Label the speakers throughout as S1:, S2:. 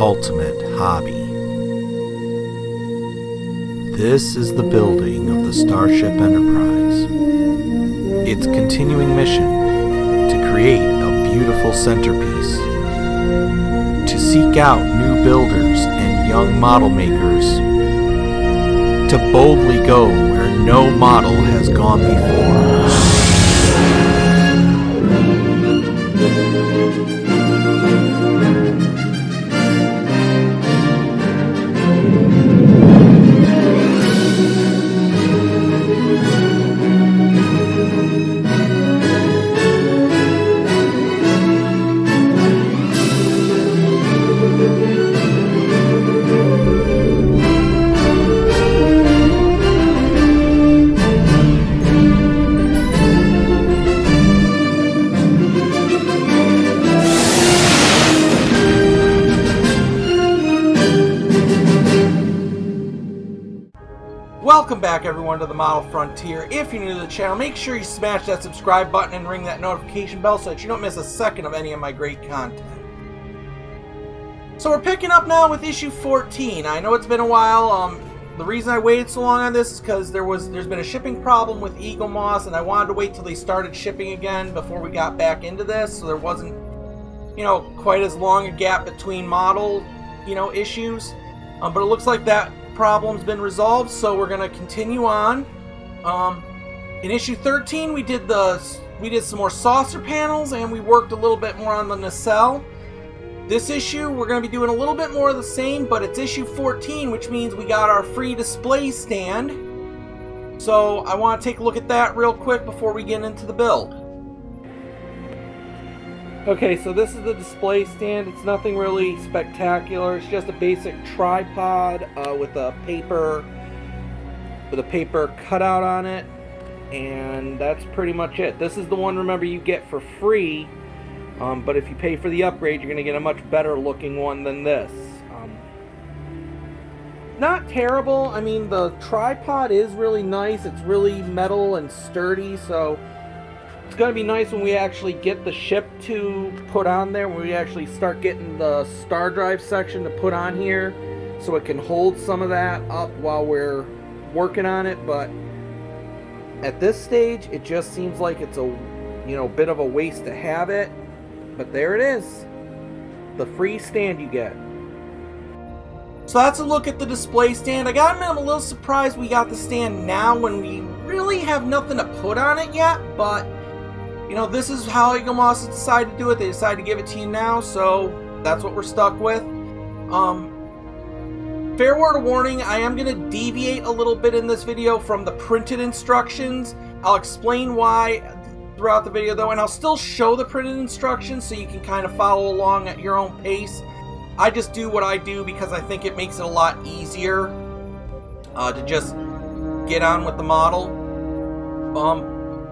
S1: ultimate hobby. This is the building of the Starship Enterprise. Its continuing mission to create a beautiful centerpiece, to seek out new builders and young model makers, to boldly go where no model has gone before. Welcome back everyone to the Model Frontier. If you're new to the channel, make sure you smash that subscribe button and ring that notification bell so that you don't miss a second of any of my great content. So we're picking up now with issue 14. I know it's been a while. The reason I waited so long on this is because there's been a shipping problem with Eagle Moss, and I wanted to wait till they started shipping again before we got back into this, so there wasn't, quite as long a gap between model, issues. But it looks like that problem's been resolved, so we're gonna continue on. In issue 13 we did some more saucer panels, and we worked a little bit more on the nacelle. This issue we're gonna be doing a little bit more of the same, but it's issue 14, which means we got our free display stand. So I want to take a look at that real quick before we get into the build. Okay, so this is the display stand. It's nothing really spectacular. It's just a basic tripod with a paper cutout on it, and that's pretty much it. This is the one, remember, you get for free, but if you pay for the upgrade, you're going to get a much better looking one than this. Not terrible. I mean, the tripod is really nice. It's really metal and sturdy, so it's going to be nice when we actually get the ship to put on there, when we actually start getting the star drive section to put on here, so it can hold some of that up while we're working on it. But at this stage, it just seems like it's a bit of a waste to have it. But there it is, the free stand you get. So that's a look at the display stand. I gotta admit, I'm a little surprised we got the stand now when we really have nothing to put on it yet, but this is how Eagle Moss decided to do it. They decided to give it to you now, so that's what we're stuck with. Fair word of warning, I am going to deviate a little bit in this video from the printed instructions. I'll explain why throughout the video though, and I'll still show the printed instructions so you can kind of follow along at your own pace. I just do what I do because I think it makes it a lot easier to just get on with the model.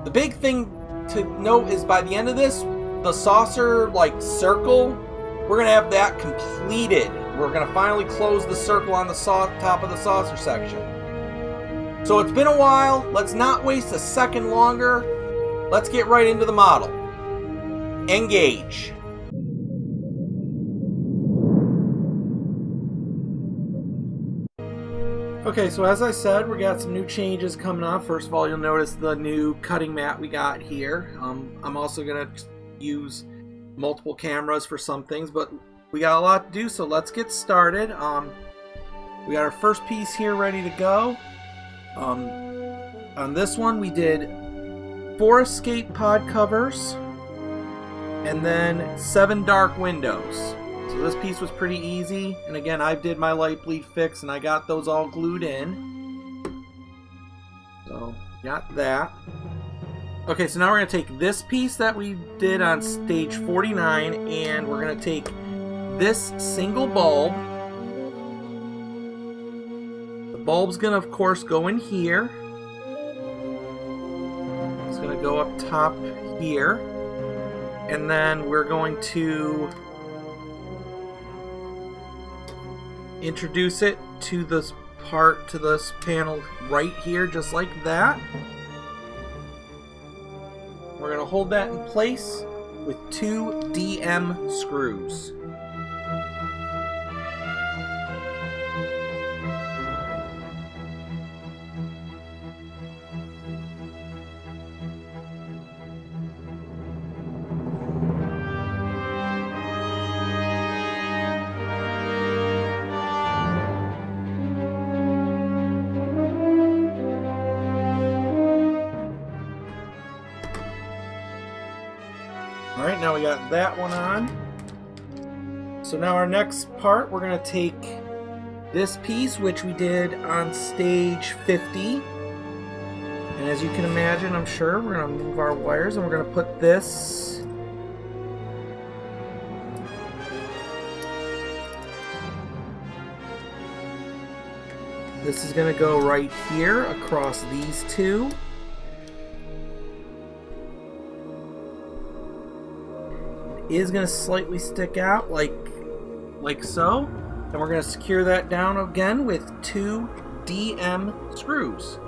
S1: The big thing to note is by the end of this, the saucer circle, we're gonna have that completed. We're gonna finally close the circle on the top of the saucer section. So it's been a while. Let's not waste a second longer. Let's get right into the model. Engage. Okay, so as I said, we got some new changes coming up. First of all, you'll notice the new cutting mat we got here. I'm also going to use multiple cameras for some things, but we got a lot to do, so let's get started. We got our first piece here ready to go. On this one, we did 4 escape pod covers and then 7 dark windows. So this piece was pretty easy, and again, I did my light bleed fix and I got those all glued in. So, got that. Okay, so now we're going to take this piece that we did on stage 49, and we're going to take this single bulb. The bulb's going to, of course, go in here. It's going to go up top here. And then we're going to introduce it to this panel right here, just like that. We're going to hold that in place with 2 DM screws. Alright, now we got that one on. So now our next part, we're going to take this piece, which we did on stage 50. And as you can imagine, I'm sure, we're going to move our wires and we're going to put this is going to go right here across these two. It is going to slightly stick out like so. And we're going to secure that down again with 2 DM screws.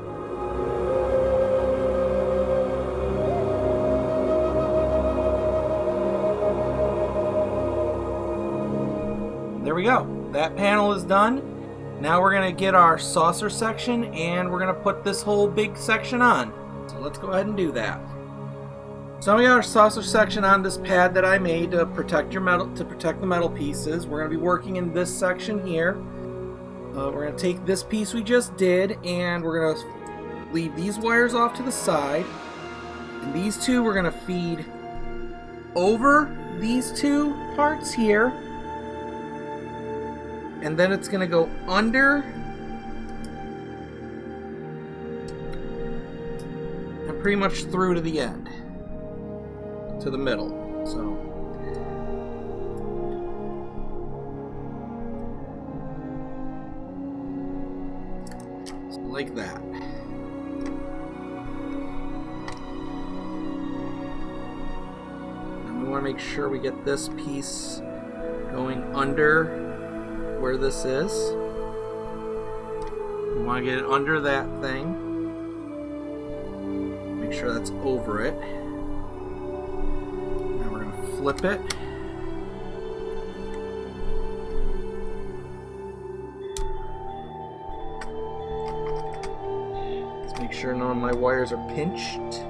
S1: There we go. That panel is done. Now we're going to get our saucer section and we're going to put this whole big section on. So let's go ahead and do that. So we got our saucer section on this pad that I made to protect your metal, to protect the metal pieces. We're going to be working in this section here. We're going to take this piece we just did and we're going to leave these wires off to the side. And these two we're going to feed over these two parts here. And then it's going to go under and pretty much through to the end, to the middle. So like that. And we want to make sure we get this piece going under where this is. We want to get it under that thing. Make sure that's over it. Now we're going to flip it. Let's make sure none of my wires are pinched.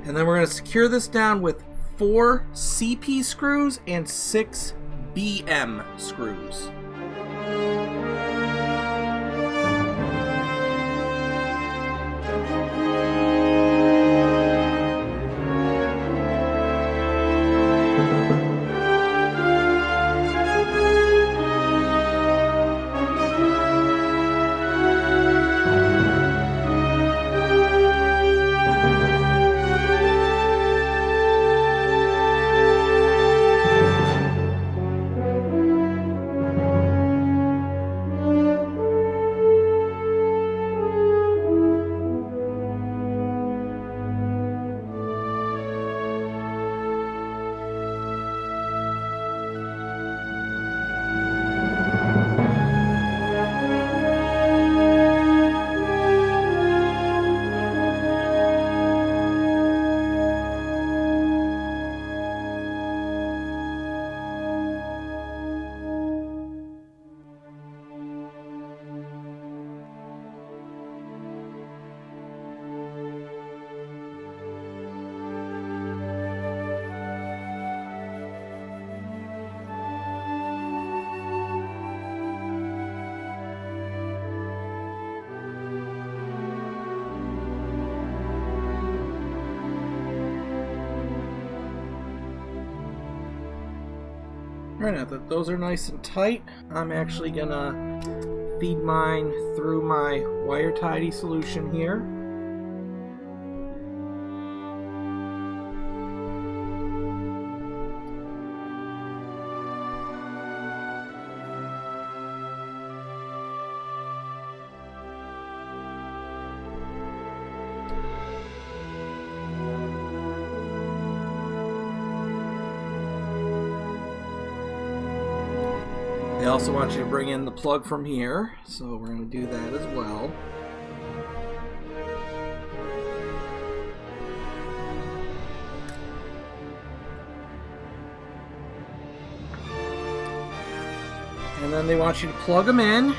S1: And then we're going to secure this down with 4 CP screws and 6 BM screws. Right, now that those are nice and tight, I'm actually gonna feed mine through my wire tidy solution here. They also want you to bring in the plug from here, so we're going to do that as well. And then they want you to plug them in.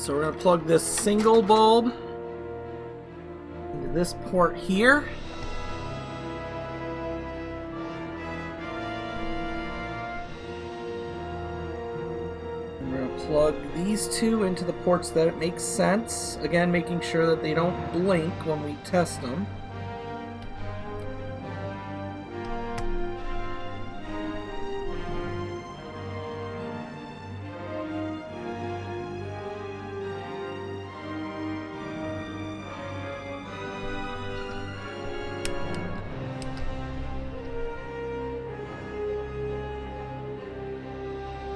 S1: So we're going to plug this single bulb into this port here. And we're going to plug these two into the ports that it makes sense. Again, making sure that they don't blink when we test them.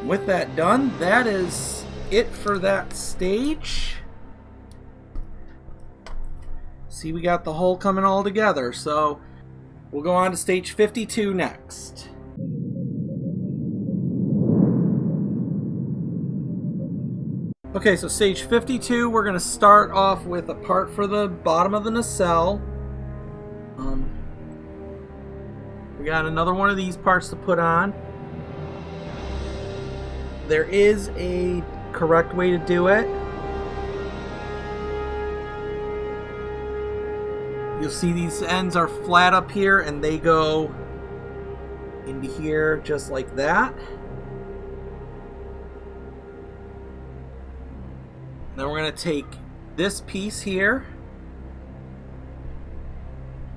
S1: With that done, that is it for that stage. See, we got the hole coming all together, so we'll go on to stage 52 next. Okay, so stage 52, we're going to start off with a part for the bottom of the nacelle. We got another one of these parts to put on. There is a correct way to do it. You'll see these ends are flat up here and they go into here just like that. Then we're going to take this piece here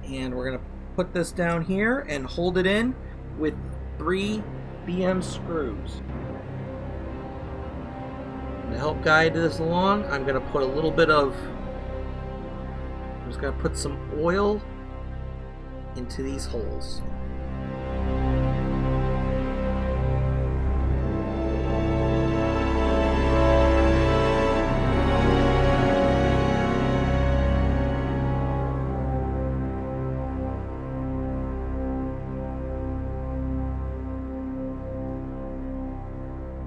S1: and we're going to put this down here and hold it in with 3 BM screws. To help guide this along, I'm going to put a little bit of, I'm just going to put some oil into these holes.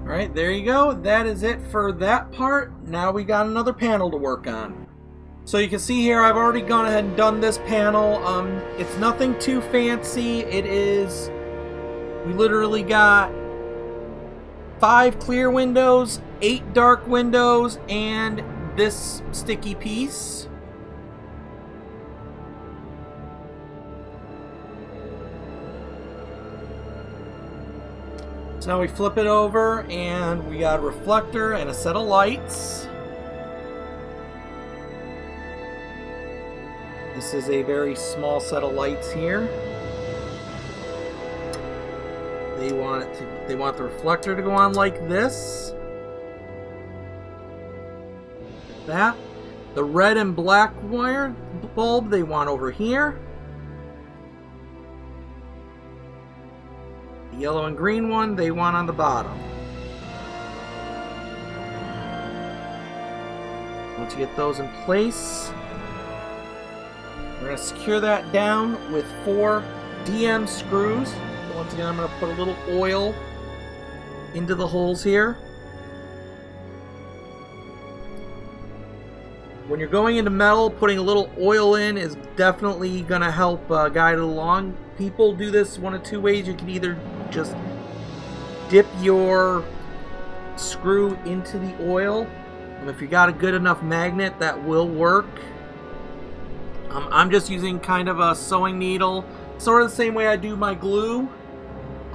S1: Alright, there you go. That is it for that part. Now we got another panel to work on. So you can see here I've already gone ahead and done this panel. It's nothing too fancy. It is, we literally got 5 clear windows, 8 dark windows, and this sticky piece. So now we flip it over and we got a reflector and a set of lights. This is a very small set of lights here. They want the reflector to go on like this. Like that. The red and black wire bulb they want over here. Yellow and green one they want on the bottom. Once you get those in place, we're going to secure that down with 4 DM screws. Once again, I'm going to put a little oil into the holes here. When you're going into metal, putting a little oil in is definitely going to help guide it along. People do this one of 2 ways. You can either just dip your screw into the oil, and if you got a good enough magnet, that will work. I'm just using kind of a sewing needle, sort of the same way I do my glue,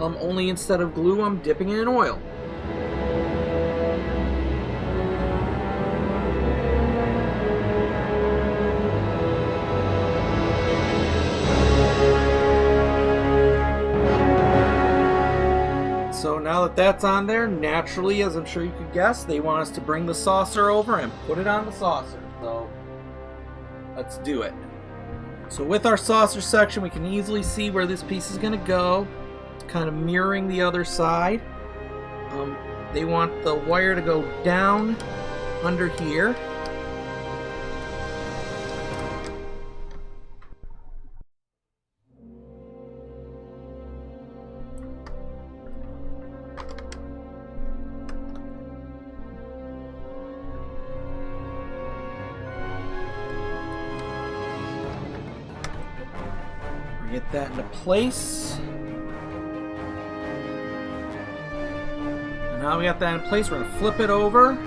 S1: only instead of glue, I'm dipping it in oil. So now that that's on there, naturally, as I'm sure you could guess, they want us to bring the saucer over and put it on the saucer. So let's do it. So with our saucer section, we can easily see where this piece is going to go. It's kind of mirroring the other side. They want the wire to go down under here. Get that into place. And now we got that in place, we're going to flip it over.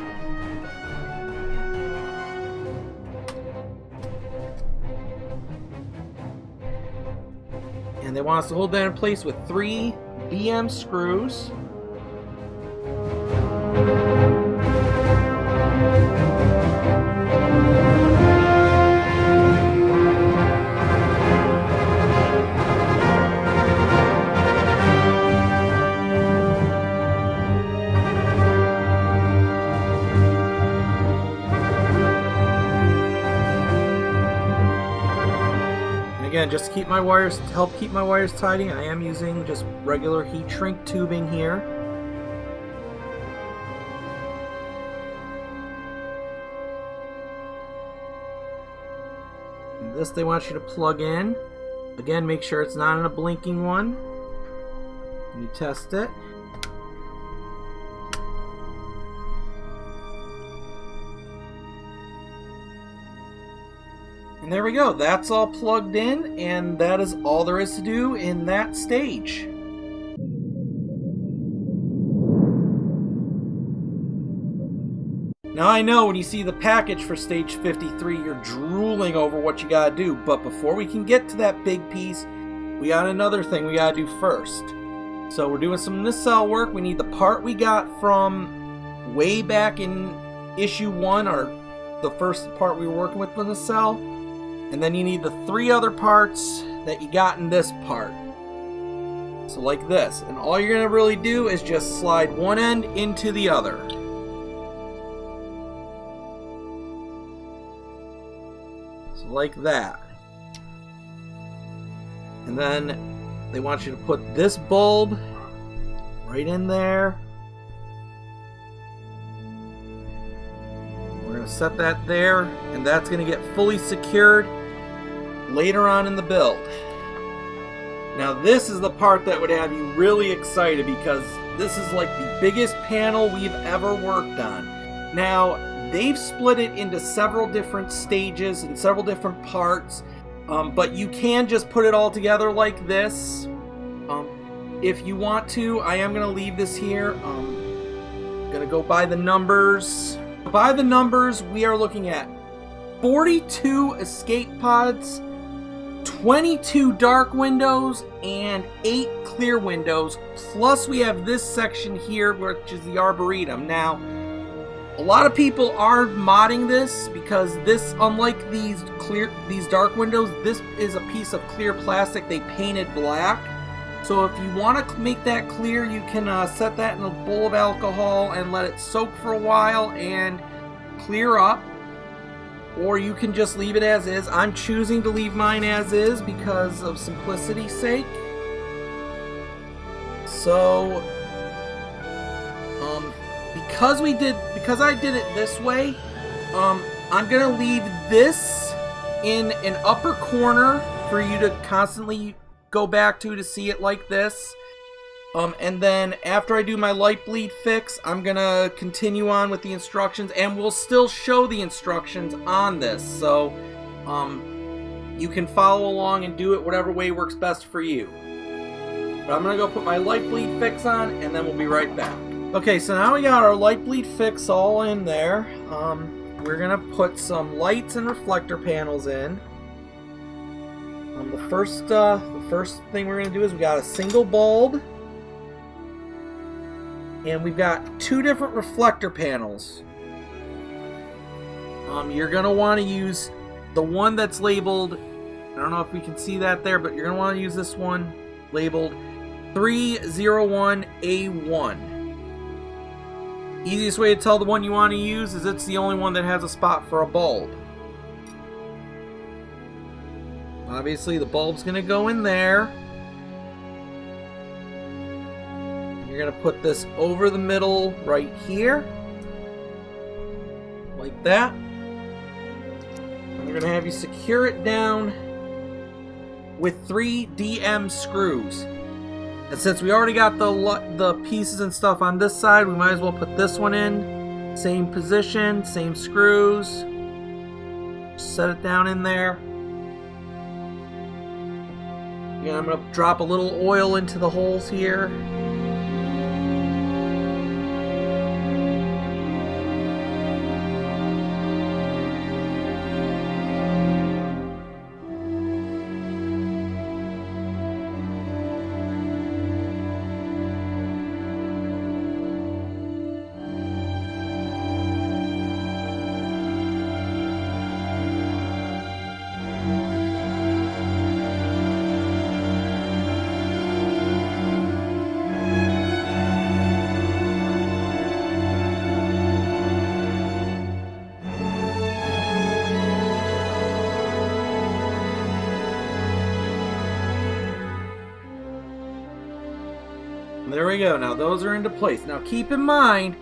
S1: they want us to hold that in place with 3 DM screws. Again, just to keep my wires, to help keep my wires tidy, I am using just regular heat shrink tubing here. And this they want you to plug in. Again, make sure it's not in a blinking one. And you test it. And there we go, that's all plugged in, and that is all there is to do in that stage. Now I know when you see the package for stage 53, you're drooling over what you gotta do, but before we can get to that big piece, we got another thing we gotta do first. So we're doing some nacelle work. We need the part we got from way back in issue 1, or the first part we were working with the nacelle. And then you need the 3 other parts that you got in this part. So like this. And all you're going to really do is just slide one end into the other. So like that. And then they want you to put this bulb right in there. We're going to set that there, and that's going to get fully secured later on in the build. Now this is the part that would have you really excited, because this is like the biggest panel we've ever worked on. Now they've split it into several different stages and several different parts, but you can just put it all together like this. If you want to, I am going to leave this here. I'm going to go by the numbers. By the numbers, we are looking at 42 escape pods, 22 dark windows, and 8 clear windows. Plus we have this section here, which is the arboretum. Now, a lot of people are modding this because this, unlike these dark windows, this is a piece of clear plastic they painted black. So if you want to make that clear, you can set that in a bowl of alcohol and let it soak for a while and clear up. Or you can just leave it as is. I'm choosing to leave mine as is because of simplicity's sake. So, because I did it this way, I'm gonna leave this in an upper corner for you to constantly go back to see it like this. And then after I do my light bleed fix, I'm gonna continue on with the instructions, and we'll still show the instructions on this, so you can follow along and do it whatever way works best for you. But I'm gonna go put my light bleed fix on, and then we'll be right back. Okay, so now we got our light bleed fix all in there. We're gonna put some lights and reflector panels in. The first thing we're gonna do is we got a single bulb. And we've got 2 different reflector panels. You're going to want to use the one that's labeled, I don't know if we can see that there, but you're going to want to use this one labeled 301A1. Easiest way to tell the one you want to use is it's the only one that has a spot for a bulb. Obviously the bulb's going to go in there. You're going to put this over the middle right here, like that. And we're going to have you secure it down with 3 DM screws. And since we already got the pieces and stuff on this side, we might as well put this one in. Same position, same screws. Set it down in there. Again, I'm going to drop a little oil into the holes here. There we go. Now those are into place. Now keep in mind,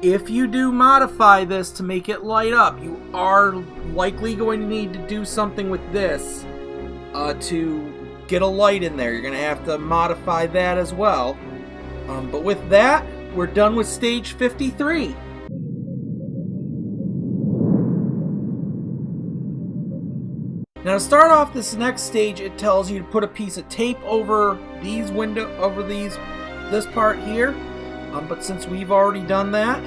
S1: if you do modify this to make it light up, you are likely going to need to do something with this to get a light in there. You're going to have to modify that as well. But with that, we're done with stage 53. Now to start off this next stage, it tells you to put a piece of tape over this part here. But since we've already done that,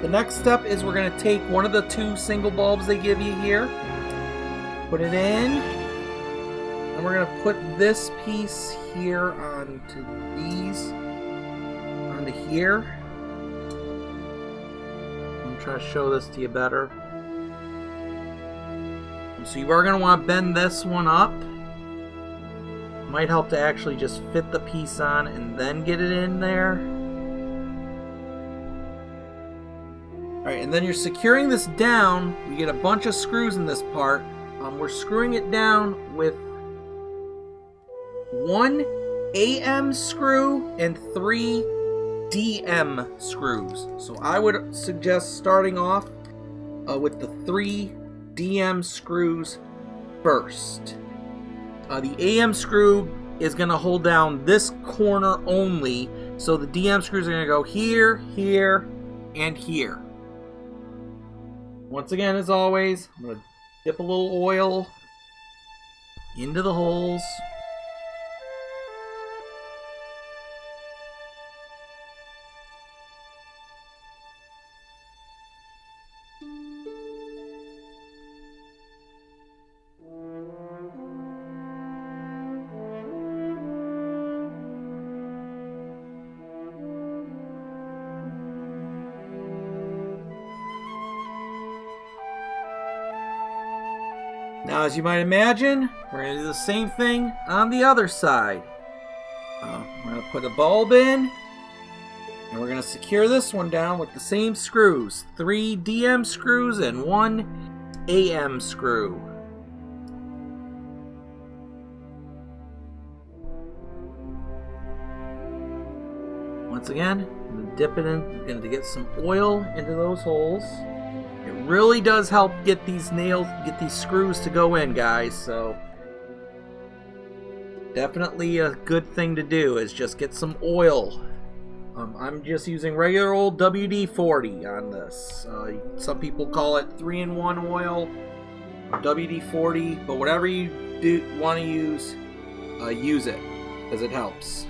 S1: the next step is we're going to take one of the 2 single bulbs they give you here, put it in, and we're going to put this piece here onto here. I'm trying to show this to you better. So you are going to want to bend this one up. Might help to actually just fit the piece on and then get it in there. Alright, and then you're securing this down. We get a bunch of screws in this part. We're screwing it down with 1 AM screw and 3 DM screws. So I would suggest starting off with the 3 DM screws first. The AM screw is going to hold down this corner only, so the DM screws are going to go here, here, and here. Once again, as always, I'm going to dip a little oil into the holes. Now, as you might imagine, we're going to do the same thing on the other side. We're going to put a bulb in, and we're going to secure this one down with the same screws. 3 DM screws and 1 AM screw. Once again, I'm going to dip it in. I'm going to get some oil into those holes. It really does help get these screws to go in, guys, so definitely a good thing to do is just get some oil. I'm just using regular old WD-40 on this. Some people call it 3-in-1 oil, WD-40, but whatever you want to use it, because it helps.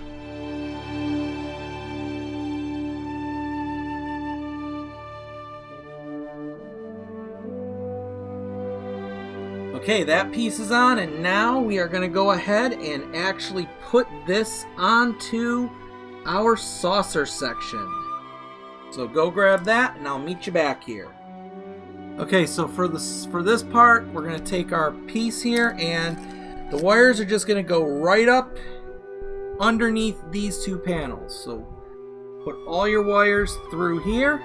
S1: Okay, that piece is on, and now we are going to go ahead and actually put this onto our saucer section. So go grab that, and I'll meet you back here. Okay, so for this part, we're going to take our piece here, and the wires are just going to go right up underneath these 2 panels. So put all your wires through here.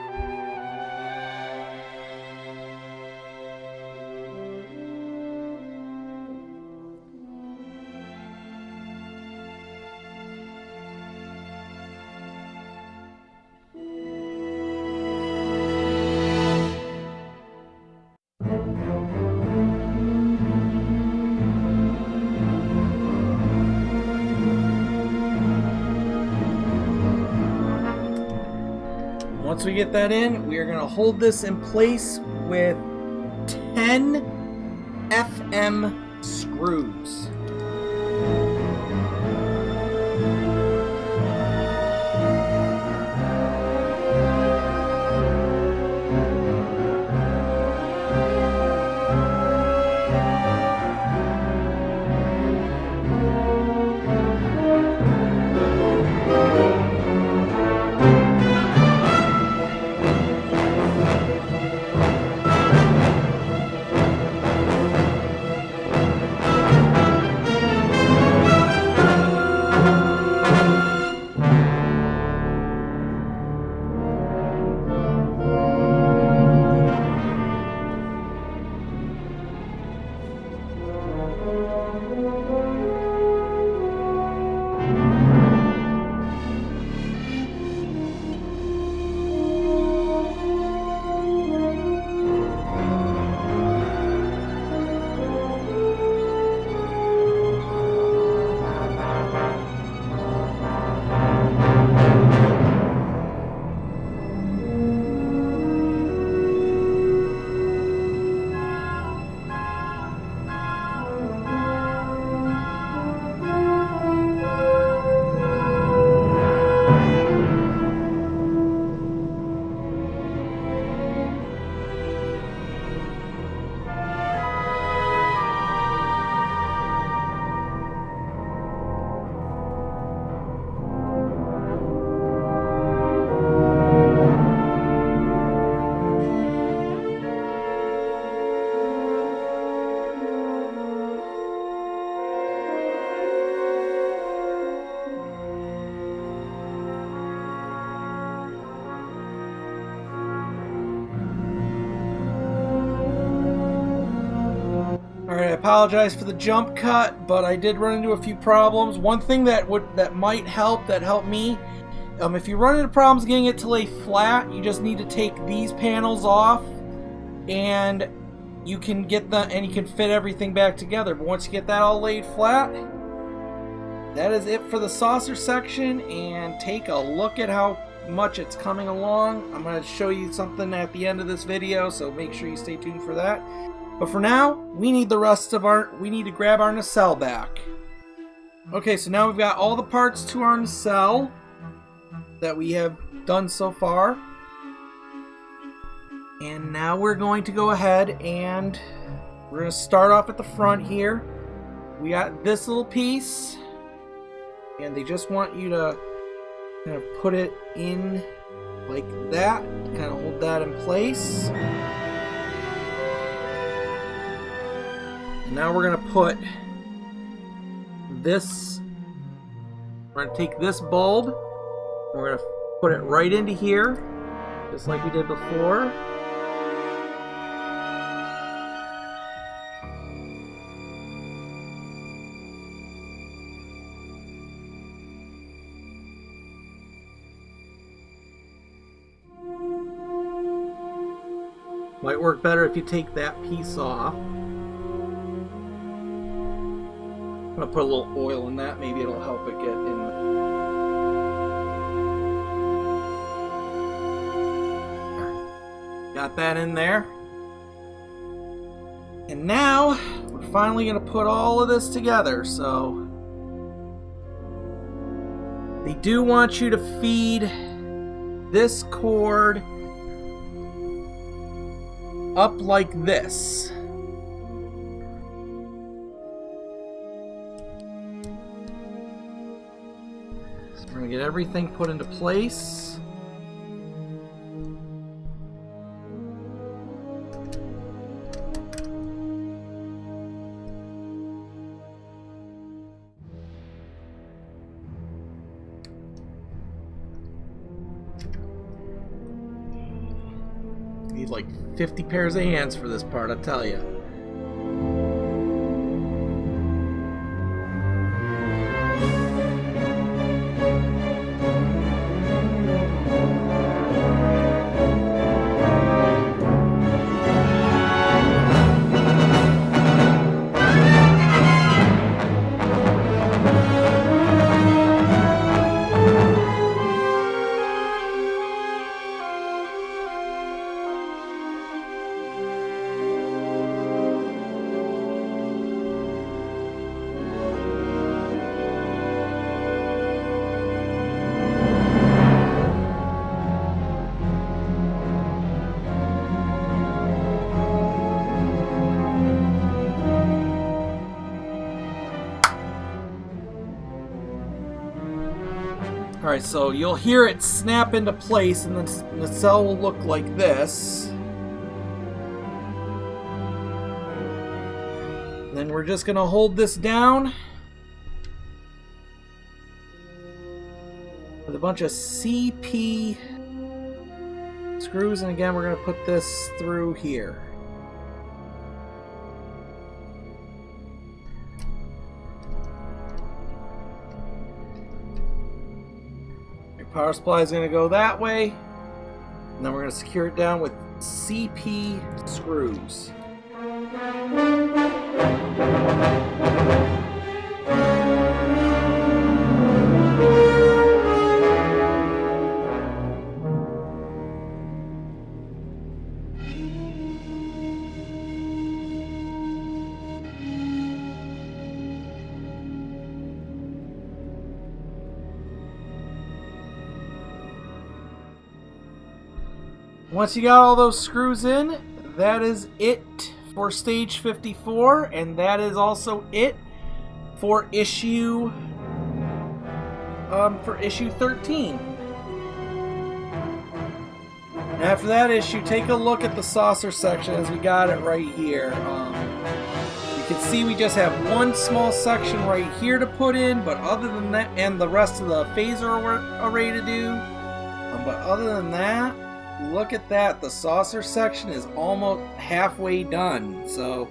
S1: Once we get that in, we are going to hold this in place with 10 FM screws. Alright, I apologize for the jump cut, but I did run into a few problems. One thing that might help, that helped me, if you run into problems getting it to lay flat, you just need to take these panels off, and you can fit everything back together. But once you get that all laid flat, that is it for the saucer section. And take a look at how much it's coming along. I'm going to show you something at the end of this video, so make sure you stay tuned for that. But for now, we need to grab our nacelle back. Okay, so now we've got all the parts to our nacelle that we have done so far. And now we're going to go ahead and we're going to start off at the front here. We got this little piece, and they just want you to kind of put it in like that, kind of hold that in place. Now we're going to put this, we're going to take this bulb, we're going to put it right into here, just like we did before. Might work better if you take that piece off. I'm going to put a little oil in that, maybe it'll help it get in. Got that in there. And now, we're finally going to put all of this together, so they do want you to feed this cord up like this. So we're going to get everything put into place. Need like 50 pairs of hands for this part, I tell you. Alright, so you'll hear it snap into place, and the nacelle will look like this. Then we're just going to hold this down with a bunch of CP screws, and again we're going to put this through here. Power supply is going to go that way, and then we're going to secure it down with CP screws. Once you got all those screws in, that is it for stage 54, and that is also it for issue 13. After that issue, take a look at the saucer section as we got it right here. You can see we just have one small section right here to put in, but other than that, and the rest of the phaser array to do. But other than that, look at that. The saucer section is almost halfway done. So,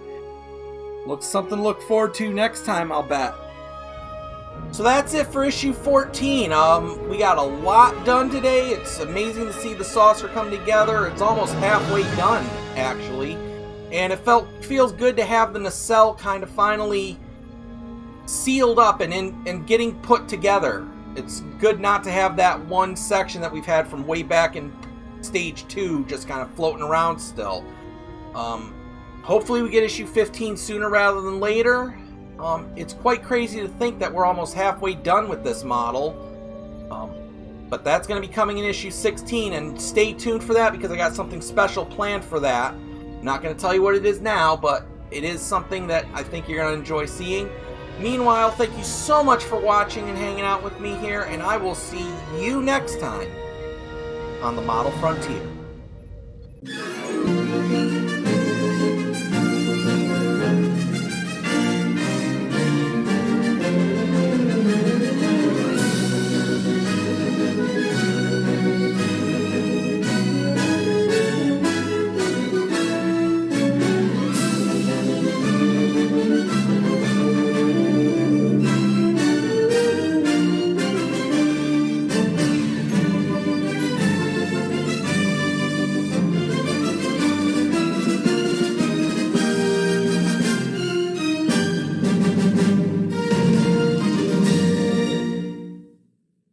S1: looks something to look forward to next time, I'll bet. So that's it for issue 14. We got a lot done today. It's amazing to see the saucer come together. It's almost halfway done, actually. And it feels good to have the nacelle kind of finally sealed up and getting put together. It's good not to have that one section that we've had from way back in stage 2 just kind of floating around still. Hopefully we get issue 15 sooner rather than later. It's quite crazy to think that we're almost halfway done with this model. But that's going to be coming in issue 16, and stay tuned for that because I got something special planned for that. I'm not going to tell you what it is now, but it is something that I think you're going to enjoy seeing. Meanwhile, thank you so much for watching and hanging out with me here, and I will see you next time on the Model Frontier.